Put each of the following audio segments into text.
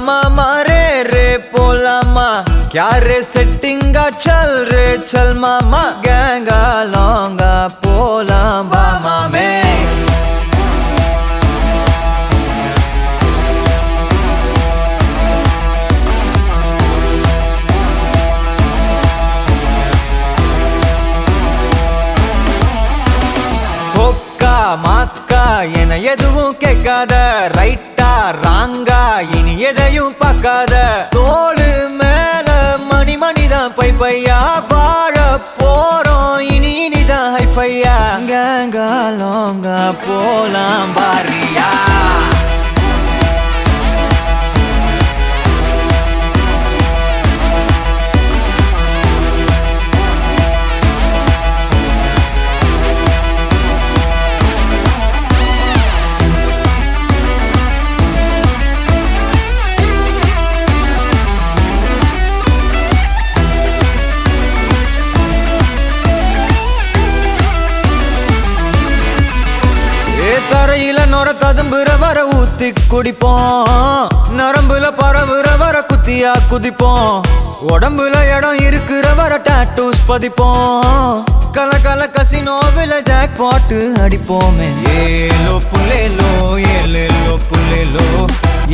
मामा रे रे पोलामा क्या रे सेटिंगा चल रे चल मामा गैंगा लौंगा पोला मामा में மாக்கா என எதுவும் கேட்காத ரைட்டா ராங்கா இனி எதையும் பார்க்காத தோளு மேல மணி மணிதான் பை பையா வாழ போறோம் இனி இனிதான் ஹைஃபையா கேங்கா லோங்கா போலாம் பாரியா தரையில நொர ததும்புற வர ஊத்தி குடிப்போம் நரம்புல பரவுற வர குத்தியா குதிப்போம் உடம்புல இடம் இருக்கிற வர டாட்டூஸ் பதிப்போம் கல கல கசினோவில ஜாக் பாட்டு அடிப்போமே ஏலோ புல்லேலோ ஏலேலோ புல்லேலோ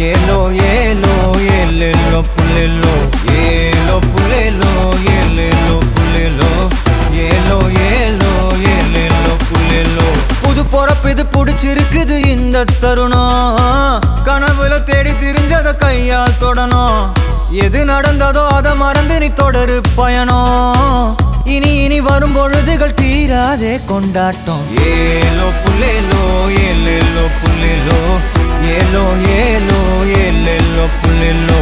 ஏலோ ஏலோ ஏலேலோ புல்லேலோ ஏலோ புல்லேலோ ஏலேலோ புல்லேலோ ஏலோ ஏலோ ஏலேலோ புல்லேலோ புது பொறப்பு இது புடிச்சிருக்குது இந்த தருணம் கனவுல தேடி திரிஞ்சத கையால் தொடணும் எது நடந்ததோ அதை மறந்து நீ தொடரு பயணம் இனி இனி வரும் பொழுதுகள் தீராதே கொண்டாட்டம் ஏலோ புல்லேலோ ஏலேலோ புல்லேலோ ஏலோ ஏலோ ஏலேலோ புல்லேலோ